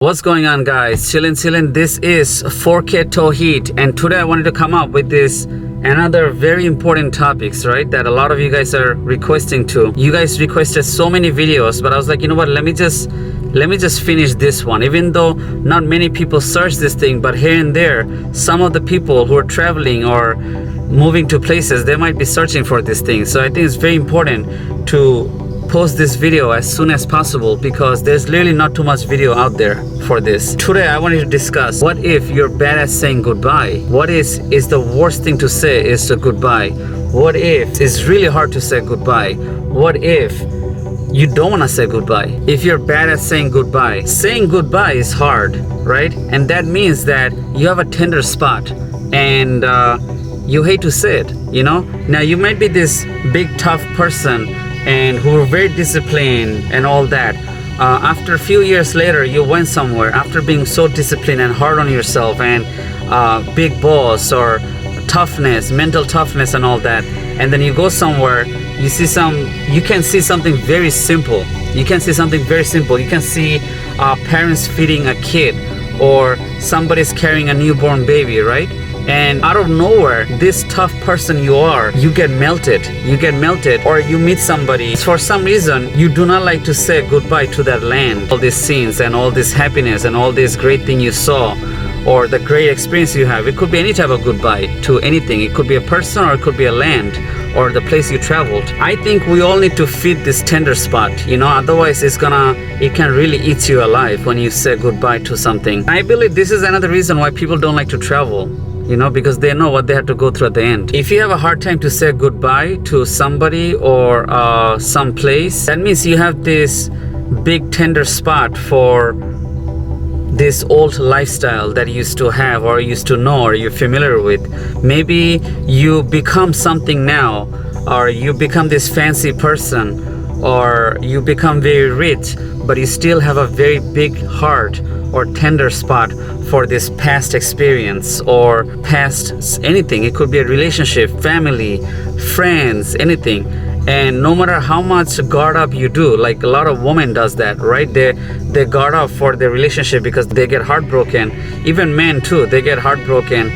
What's going on, guys? Chillin'. This is 4K Tawheed, and today I wanted to come up with this another very important topics, right? That a lot of you guys are requesting to. You guys requested so many videos, but I was like, you know what? Let me just finish this one. Even though not many people search this thing, but here and there, some of the people who are traveling or moving to places, they might be searching for this thing. So I think it's very important to post this video as soon as possible because there's literally not too much video out there for this. Today I wanted to discuss, what if you're bad at saying goodbye? What is the worst thing to say is a goodbye? What if it's really hard to say goodbye? What if you don't want to say goodbye? If you're bad at saying goodbye is hard, right? And that means that you have a tender spot and you hate to say it, you know? Now you might be this big tough person and who are very disciplined and all that. After a few years later, you went somewhere after being so disciplined and hard on yourself and big boss or toughness, mental toughness and all that. And then you go somewhere, you can see something very simple. You can see parents feeding a kid or somebody's carrying a newborn baby, right? And out of nowhere, this tough person you get melted, or you meet somebody. For some reason, you do not like to say goodbye to that land, all these scenes and all this happiness and all this great thing you saw, or the great experience you have. It could be any type of goodbye to anything. It could be a person or it could be a land or the place you traveled. I think we all need to feed this tender spot, you know, otherwise it can really eat you alive when you say goodbye to something. I believe this is another reason why people don't like to travel. You know, because they know what they have to go through at the end. If you have a hard time to say goodbye to somebody or some place, that means you have this big tender spot for this old lifestyle that you used to have or used to know or you're familiar with. Maybe you become something now, or you become this fancy person, or you become very rich, but you still have a very big heart or tender spot for this past experience or past anything. It could be a relationship, family, friends, anything. And no matter how much guard up you do, like a lot of women does that, right? They guard up for their relationship because they get heartbroken. Even men too, they get heartbroken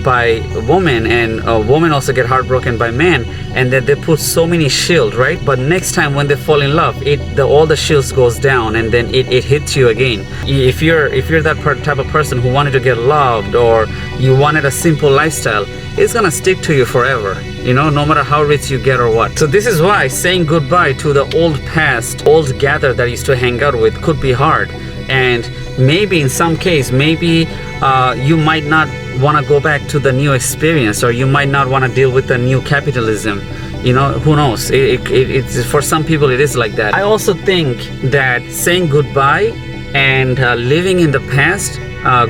by women, and women also get heartbroken by men, and then they put so many shields, right? But next time when they fall in love, all the shields goes down and then it hits you again. If you're that type of person who wanted to get loved or you wanted a simple lifestyle, it's gonna stick to you forever, you know, no matter how rich you get or what. So this is why saying goodbye to the old past, old gather that I used to hang out with could be hard. And maybe in some case, you might not want to go back to the new experience, or you might not want to deal with the new capitalism. You know, who knows? It's for some people it is like that. I also think that saying goodbye and living in the past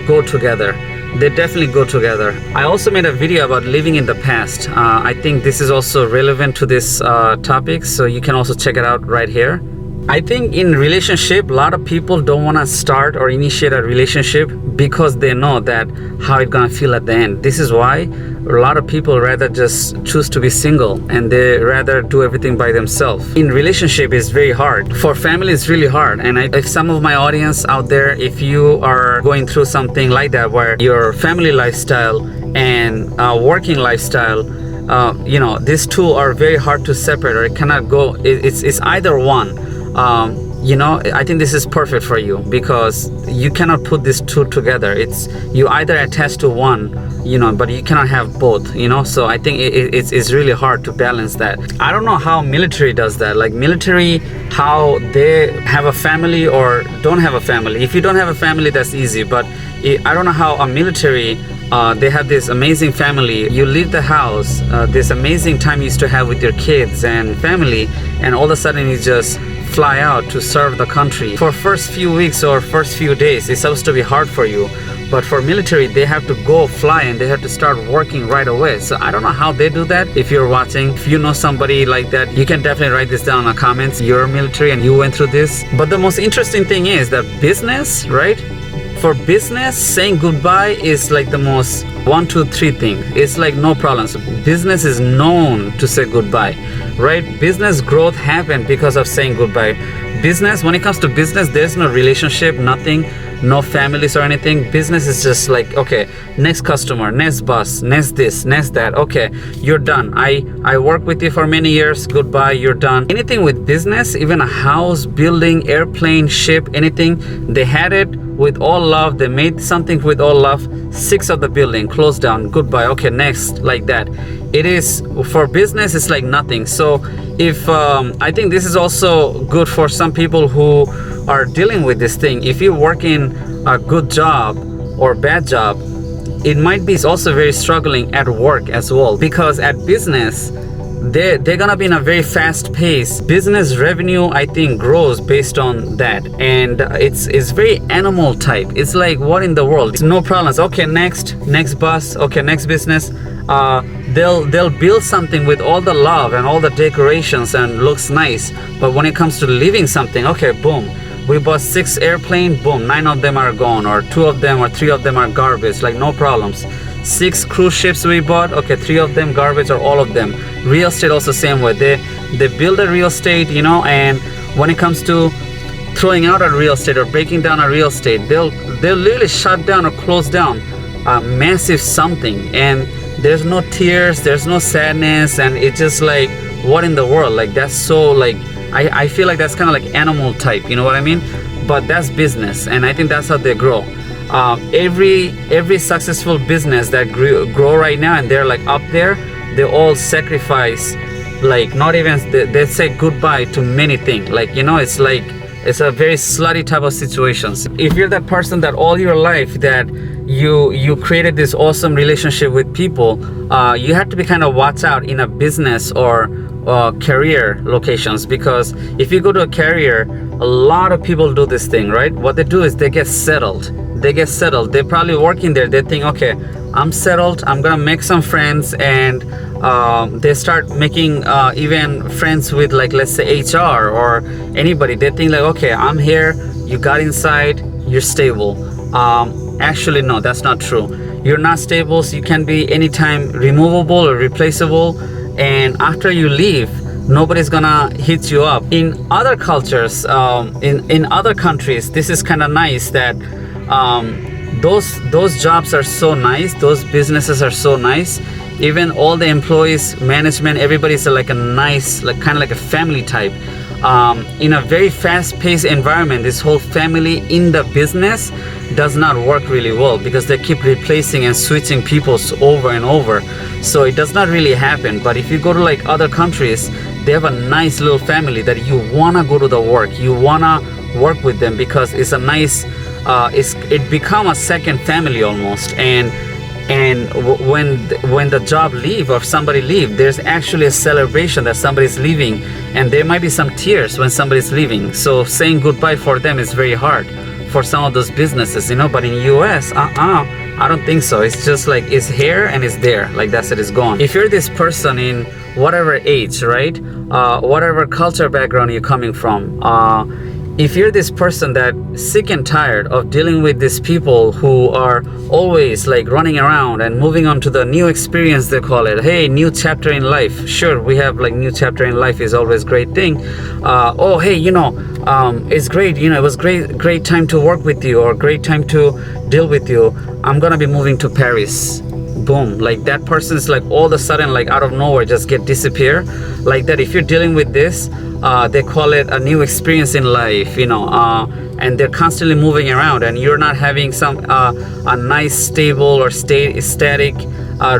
go together. They definitely go together. I also made a video about living in the past. I think this is also relevant to this topic, so you can also check it out right here. I think in relationship, a lot of people don't want to start or initiate a relationship because they know that how it's gonna feel at the end. This is why a lot of people rather just choose to be single and they rather do everything by themselves. In relationship, it's very hard. For family, it's really hard. And if some of my audience out there, if you are going through something like that, where your family lifestyle and working lifestyle, you know, these two are very hard to separate, or it cannot go. It's either one. You know, I think this is perfect for you because you cannot put these two together. You either attach to one, you know, but you cannot have both, you know. So I think it's really hard to balance that. I don't know how military does that. Like military, how they have a family or don't have a family. If you don't have a family, that's easy. But I don't know how a military, they have this amazing family. You leave the house, this amazing time you used to have with your kids and family, and all of a sudden you just fly out to serve the country. For first few weeks or first few days, it's supposed to be hard for you. But for military, they have to go fly and they have to start working right away. So I don't know how they do that. If you're watching, if you know somebody like that, you can definitely write this down in the comments. You're military and you went through this. But the most interesting thing is that business, right? For business, saying goodbye is like the most 1, 2, 3 thing. It's like no problem. So business is known to say goodbye, right? Business growth happened because of saying goodbye. Business, when it comes to business, there's no relationship, nothing. no families or anything. Business is just like, okay, next customer, next bus, next this, next that. Okay, you're done. I work with you for many years. Goodbye, you're done. Anything with business, even a house, building, airplane, ship, anything, they had it with all love. They made something with all love. 6 of the building closed down. Goodbye. Okay, next, like that. It is for business. It's like nothing. So if I think this is also good for some people who are dealing with this thing. If you're working a good job or bad job, it might be also very struggling at work as well, because at business they're gonna be in a very fast pace. Business revenue, I think, grows based on that, and it's very animal type. It's like, what in the world? No problems. Okay, next bus. Okay, next business. They'll build something with all the love and all the decorations and looks nice, but when it comes to leaving something, okay, boom, we bought 6 airplane, boom, 9 of them are gone, or 2 of them or 3 of them are garbage, like no problems. 6 cruise ships we bought, okay, 3 of them garbage or all of them. Real estate also same way. They build a real estate, and when it comes to throwing out a real estate or breaking down a real estate, they'll literally shut down or close down a massive something, and there's no tears, there's no sadness, and it's just like, what in the world? Like, that's so, like, I feel like that's kind of like animal type, you know what I mean? But that's business, and I think that's how they grow. Every successful business that grow right now, and they're like up there, they all sacrifice, like, not even, they say goodbye to many things. Like, it's like, it's a very slutty type of situations. If you're that person that all your life that you created this awesome relationship with people, you have to be kind of watch out in a business or career locations, because if you go to a career, a lot of people do this thing, right? What they do is they get settled. They're probably working there. They think, okay, I'm settled, I'm gonna make some friends, and they start making even friends with, like, let's say HR or anybody. They think like, okay, I'm here, you got inside, you're stable. Actually, no, that's not true. You're not stable, so you can be anytime removable or replaceable, and after you leave, nobody's gonna hit you up. In other cultures, in other countries, this is kind of nice that those jobs are so nice, those businesses are so nice. Even all the employees, management, everybody's like a nice, like kind of like a family type. In a very fast-paced environment, this whole family in the business does not work really well, because they keep replacing and switching people over and over. So it does not really happen. But if you go to like other countries, they have a nice little family that you wanna go to the work, you wanna work with them, because it's a nice, it become a second family almost. And when the job leave or somebody leave, there's actually a celebration that somebody's leaving, and there might be some tears when somebody's leaving. So saying goodbye for them is very hard for some of those businesses, but in US, I don't think so. It's just like, it's here and it's there, like that's it, it's gone. If you're this person in whatever age, right, whatever culture background you're coming from, if you're this person that sick and tired of dealing with these people who are always like running around and moving on to the new experience, they call it, hey, new chapter in life. Sure, we have like new chapter in life is always great thing. Oh, hey, it's great, it was great time to work with you, or great time to deal with you. I'm gonna be moving to Paris. Boom, like that person is like all of a sudden, like out of nowhere, just disappear like that. If you're dealing with this, they call it a new experience in life, and they're constantly moving around, and you're not having a nice, stable or static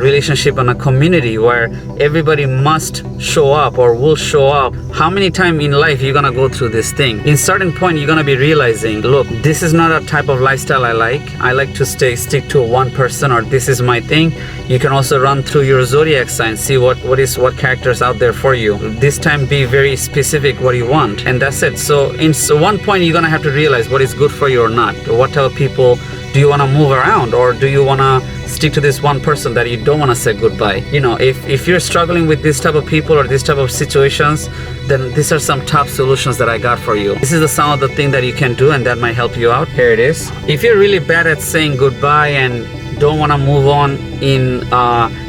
relationship in a community where everybody must show up or will show up. How many times in life you're gonna go through this thing? In certain point, you're gonna be realizing, look, this is not a type of lifestyle I like. I like to stick to one person, or this is my thing. You can also run through your zodiac sign, see what characters out there for you. This time, be very specific what you want, and that's it. So one point, you're gonna have to realize what is good for you or not. What type of people do you want to move around, or do you want to stick to this one person that you don't want to say goodbye? If you're struggling with this type of people or this type of situations, then these are some top solutions that I got for you. This is some of the thing that you can do, and that might help you out. Here it is. If you're really bad at saying goodbye and don't want to move on in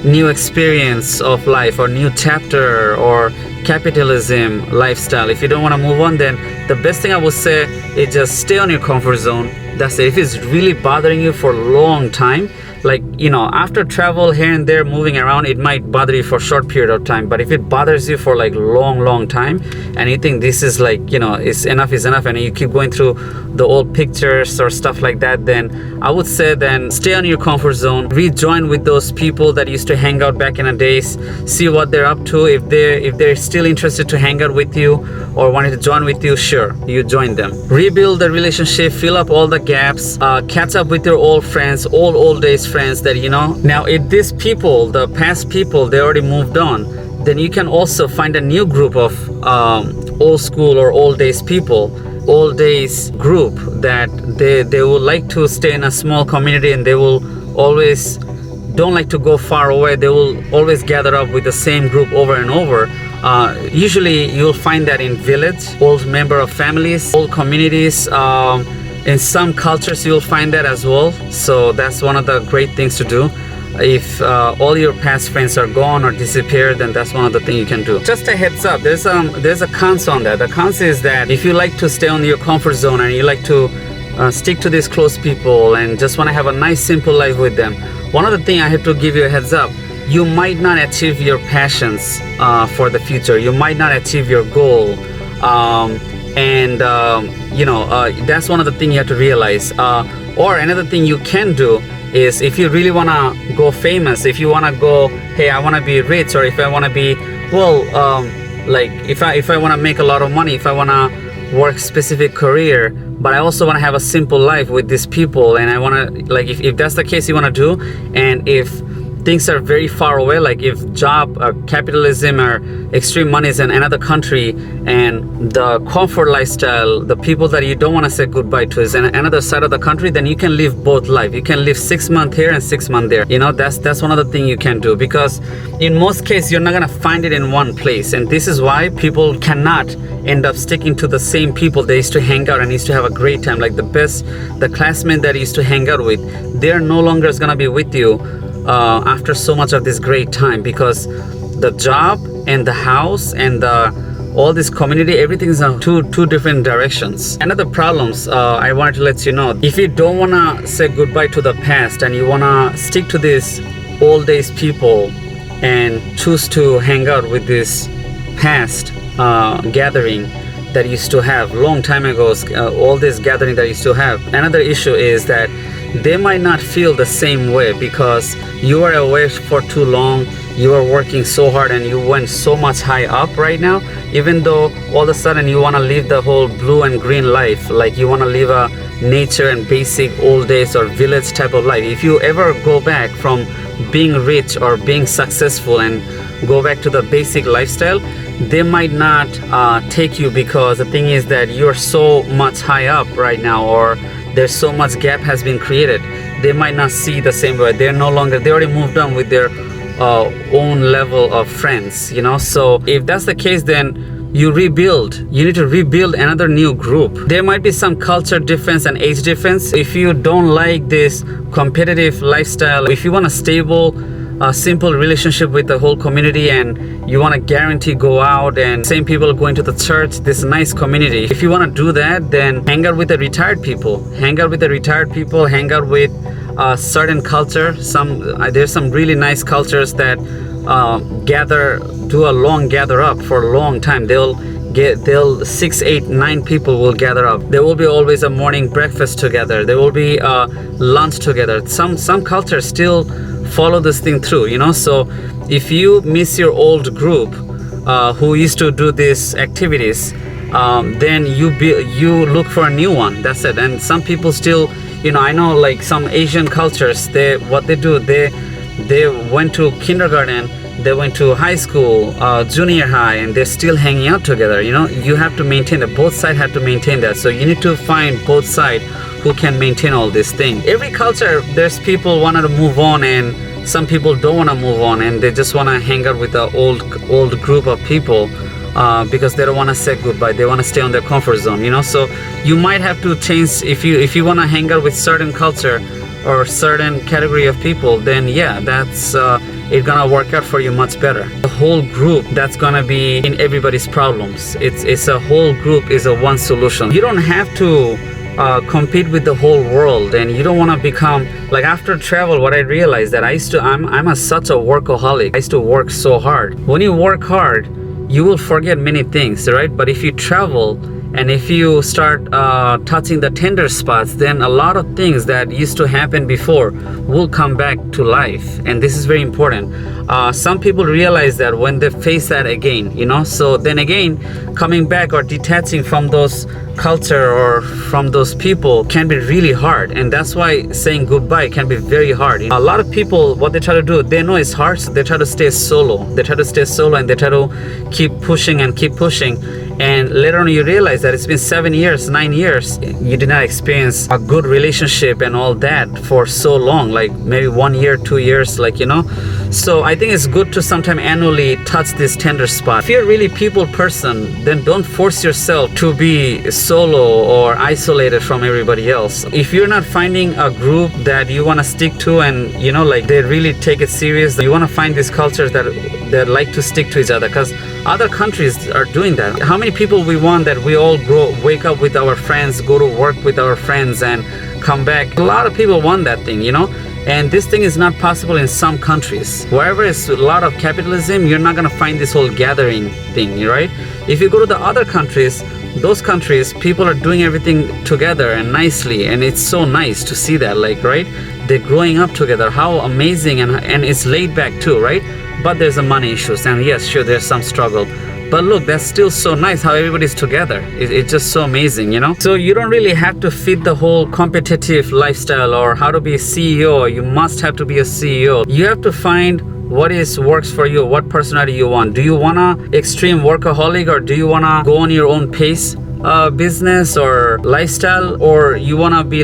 new experience of life or new chapter or capitalism lifestyle, if you don't want to move on, then the best thing I would say is just stay on your comfort zone. That's it. If it's really bothering you for a long time, like, after travel here and there, moving around, it might bother you for a short period of time. But if it bothers you for like long time, and you think this is like, is enough, and you keep going through the old pictures or stuff like that, then I would say then stay on your comfort zone, rejoin with those people that used to hang out back in the days, see what they're up to. If they're still interested to hang out with you or wanted to join with you, sure, you join them. Rebuild the relationship, fill up all the gaps, catch up with your old friends, old days friends that now if these people, the past people, they already moved on, then you can also find a new group of old school or old days people, old days group that they will like to stay in a small community, and they will always don't like to go far away. They will always gather up with the same group over and over. Usually you'll find that in village, old member of families, old communities. In some cultures you'll find that as well. So that's one of the great things to do. If all your past friends are gone or disappeared, then that's one of the things you can do. Just a heads up, there's a cons on that. The cons is that if you like to stay on your comfort zone and you like to stick to these close people and just want to have a nice simple life with them, one of the things I have to give you a heads up, you might not achieve your passions for the future. You might not achieve your goal. That's one of the things you have to realize. Or another thing you can do is, if you really want to go famous, if you want to go, hey, I want to be rich, or if I want to be, if I want to make a lot of money, if I want to work specific career, but I also want to have a simple life with these people, and I want to, like, if that's the case you want to do, and if things are very far away, like if job or capitalism or extreme money is in another country, and the comfort lifestyle, the people that you don't want to say goodbye to is in another side of the country, then you can live both life. You can live 6 months here and 6 months there. That's one of the things you can do, because in most cases you're not going to find it in one place. And this is why people cannot end up sticking to the same people they used to hang out and used to have a great time. Like the classmates that you used to hang out with, they're no longer going to be with you after so much of this great time, because the job and the house and all this community, everything is in two different directions. Another problems I wanted to let you know, if you don't want to say goodbye to the past and you want to stick to these old days people and choose to hang out with this past gathering that used to have long time ago, all this gathering that used to have, another issue is that they might not feel the same way, because you are away for too long, you are working so hard, and you went so much high up right now. Even though all of a sudden you want to live the whole blue and green life, like you want to live a nature and basic old days or village type of life, if you ever go back from being rich or being successful and go back to the basic lifestyle, they might not take you, because the thing is that you're so much high up right now, or there's so much gap has been created. They might not see the same way. They already moved on with their own level of friends, So if that's the case, then you need to rebuild another new group. There might be some culture difference and age difference. If you don't like this competitive lifestyle, if you want a stable, simple relationship with the whole community, and you want to guarantee go out and same people going to the church, this nice community, if you want to do that, then hang out with the retired people, hang out with certain culture. There's some really nice cultures that do a long gather up for a long time. They'll 6, 8, 9 people will gather up. There will be always a morning breakfast together. There will be lunch together. Some cultures still follow this thing through, So if you miss your old group who used to do these activities, then you look for a new one. That's it. And some people still, I know, like some Asian cultures, they went to kindergarten, they went to high school, junior high, and they're still hanging out together. You have to maintain that. Both sides have to maintain that. So you need to find both sides who can maintain all this thing. Every culture, there's people wanted to move on, and some people don't want to move on, and they just want to hang out with the old group of people because they don't want to say goodbye. They want to stay on their comfort zone. So you might have to change. If you want to hang out with certain culture or certain category of people, then yeah, that's it's gonna work out for you much better. The whole group that's gonna be in everybody's problems. It's a whole group is a one solution. You don't have to compete with the whole world, and you don't want to become like, after travel, what I realized that I'm such a workaholic. I used to work so hard. When you work hard, you will forget many things, right? But if you travel and if you start touching the tender spots, then a lot of things that used to happen before will come back to life. And this is very important. Some people realize that when they face that again, so then again, coming back or detaching from those culture or from those people can be really hard. And that's why saying goodbye can be very hard. A lot of people, what they try to do, they know it's hard, so they try to stay solo. They try to stay solo and they try to keep pushing and keep pushing. And later on you realize that it's been 7 years, 9 years, you did not experience a good relationship and all that for so long, like maybe 1 year, 2 years, So I think it's good to sometime annually touch this tender spot. If you're really people person, then don't force yourself to be solo or isolated from everybody else. If you're not finding a group that you want to stick to and they really take it serious, you want to find these cultures that like to stick to each other, because other countries are doing that. How many people we want that we all wake up with our friends, go to work with our friends and come back? A lot of people want that thing, and this thing is not possible in some countries. Wherever is a lot of capitalism, you're not going to find this whole gathering thing, right? If you go to the other countries, those countries, people are doing everything together and nicely, and it's so nice to see that, right? They're growing up together. How amazing, and it's laid back too, right? But there's a money issues, and yes, sure, there's some struggle. But look, that's still so nice how everybody's together. It's just so amazing, So you don't really have to fit the whole competitive lifestyle or how to be a CEO. You must have to be a CEO. You have to find what works for you, what personality you want. Do you want a extreme workaholic, or do you want to go on your own pace business or lifestyle, or you want to be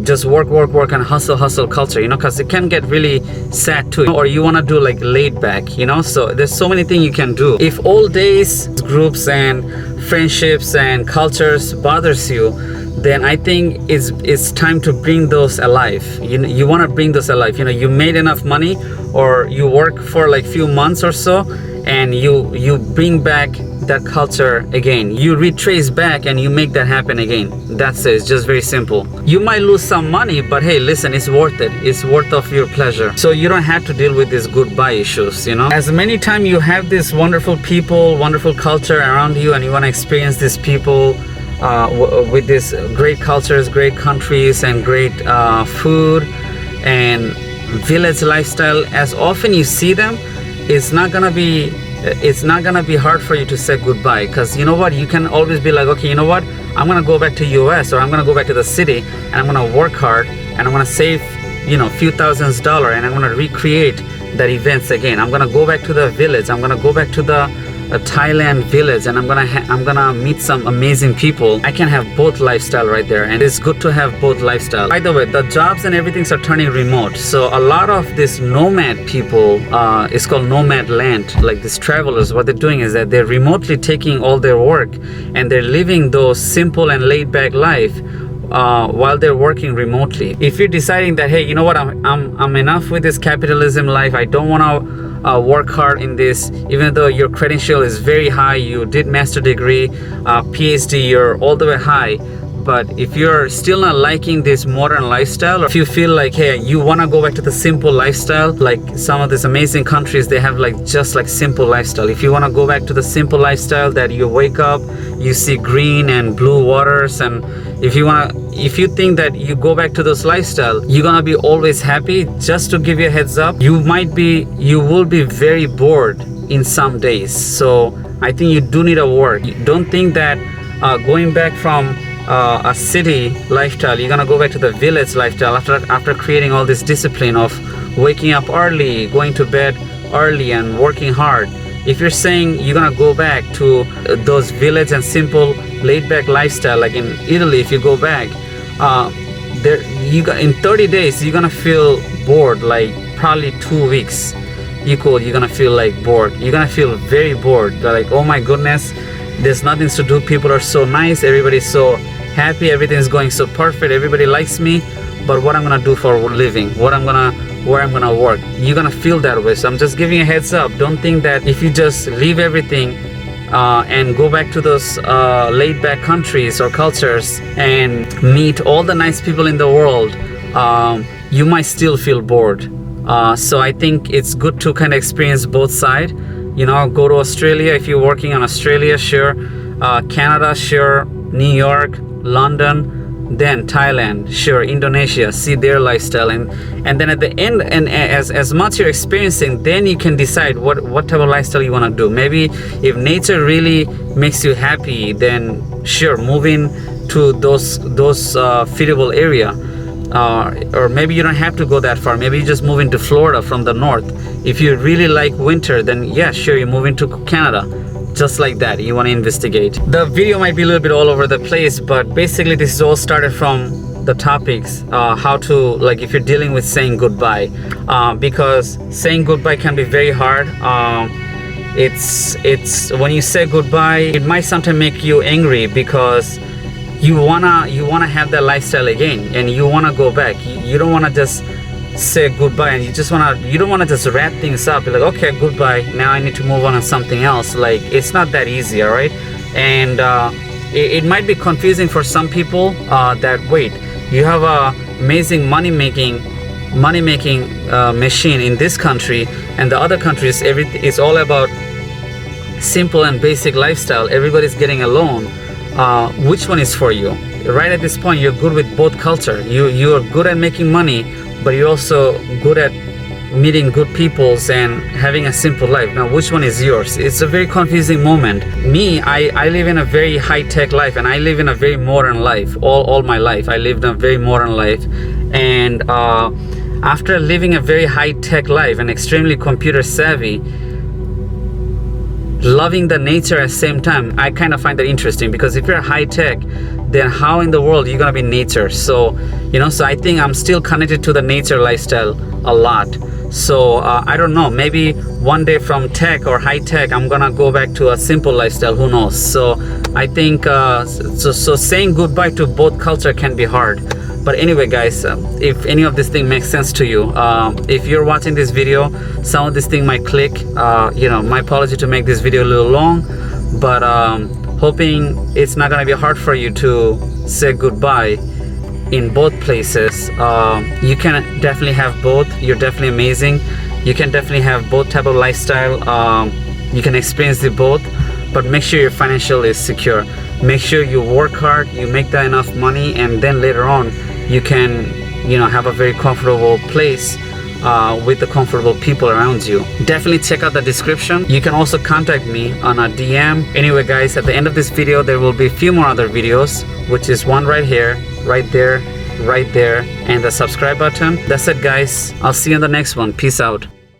just work and hustle culture, because it can get really sad too. Or you want to do laid back, so there's so many things you can do. If old days groups and friendships and cultures bothers you, then I think it's time to bring those alive. You want to bring those alive. You made enough money, or you work for few months or so, and you bring back that culture again. You retrace back and you make that happen again. That's it. It's just very simple. You might lose some money, but hey, listen, it's worth it. It's worth of your pleasure. So you don't have to deal with these goodbye issues, As many times you have these wonderful people, wonderful culture around you, and you want to experience these people with these great cultures, great countries, and great food and village lifestyle, as often you see them, it's not gonna be hard for you to say goodbye, because you can always be like, okay, I'm gonna go back to US, or I'm gonna go back to the city, and I'm gonna work hard, and I'm gonna save few thousands dollars, and I'm gonna recreate that events again. I'm gonna go back to the village, I'm gonna go back to the Thailand village, and I'm gonna meet some amazing people. I can have both lifestyle right there, and it's good to have both lifestyle. By the way, the jobs and everything are turning remote, so a lot of this nomad people, it's called nomad land, these travelers, what they're doing is that they're remotely taking all their work and they're living those simple and laid back life while they're working remotely. If you're deciding that, hey, I'm enough with this capitalism life, I don't want to work hard in this, even though your credential is very high, you did master degree, PhD, you're all the way high. But if you're still not liking this modern lifestyle, or if you feel like, hey, you want to go back to the simple lifestyle, like some of these amazing countries, they have just simple lifestyle. If you want to go back to the simple lifestyle that you wake up, you see green and blue waters, and if you think that you go back to those lifestyle, you're gonna be always happy. Just to give you a heads up, you will be very bored in some days. So I think you do need a work. Don't think that going back from a city lifestyle, you're gonna go back to the village lifestyle after creating all this discipline of waking up early, going to bed early, and working hard. If you're saying you're gonna go back to those village and simple laid back lifestyle, like in Italy, if you go back, in 30 days you're gonna feel bored, probably 2 weeks you're gonna feel bored. You're gonna feel very bored, oh my goodness, there's nothing to do, people are so nice, everybody's so happy, everything's going so perfect, everybody likes me, but what I'm gonna do for a living, where I'm gonna work, you're gonna feel that way. So I'm just giving you a heads up. Don't think that if you just leave everything and go back to those laid back countries or cultures and meet all the nice people in the world, you might still feel bored. So I think it's good to kind of experience both sides. You know, go to Australia if you're working on Australia, sure. Canada, sure. New York, London, then Thailand, sure. Indonesia, see their lifestyle, and then at the end, and as much you're experiencing, then you can decide what type of lifestyle you want to do. Maybe if nature really makes you happy, then sure, moving to those feasible area. Or maybe you don't have to go that far. Maybe you just move into Florida from the north. If you really like winter, then yeah, sure, you move into Canada. Just like that, you want to investigate. The video might be a little bit all over the place, but basically this is all started from the topics, how to, like, if you're dealing with saying goodbye, because saying goodbye can be very hard. It's when you say goodbye, it might sometimes make you angry because you wanna have that lifestyle again, and you wanna go back. You don't wanna just say goodbye, and you don't wanna just wrap things up. You're like, okay, goodbye. Now I need to move on something else. Like, it's not that easy, all right? And it might be confusing for some people that wait, you have a amazing money making machine in this country, and the other countries everything is all about simple and basic lifestyle. Everybody's getting along. Which one is for you? Right at this point, you're good with both culture. You are good at making money, but you're also good at meeting good peoples and having a simple life. Now, which one is yours? It's a very confusing moment. Me, I live in a very high-tech life, and I live in a very modern life. All my life, I lived a very modern life. And after living a very high-tech life and extremely computer savvy, loving the nature at the same time, I kind of find that interesting, because if you're high tech, then how in the world are you gonna be nature? So, you know, so I think I'm still connected to the nature lifestyle a lot. So I don't know, maybe one day from tech or high tech, I'm gonna go back to a simple lifestyle, who knows? So I think, so saying goodbye to both culture can be hard. But anyway, guys, if any of this thing makes sense to you, if you're watching this video, some of this thing might click. You know, my apology to make this video a little long, but hoping it's not gonna be hard for you to say goodbye in both places. You can definitely have both. You're definitely amazing. You can definitely have both type of lifestyle. You can experience the both, but make sure your financial is secure. Make sure you work hard, you make that enough money, and then later on you can, you know, have a very comfortable place with the comfortable people around you. Definitely check out the description. You can also contact me on a DM. Anyway, guys, at the end of this video there will be a few more other videos, which is one right here, right there, and the subscribe button. That's it, guys. I'll see you on the next one. Peace out.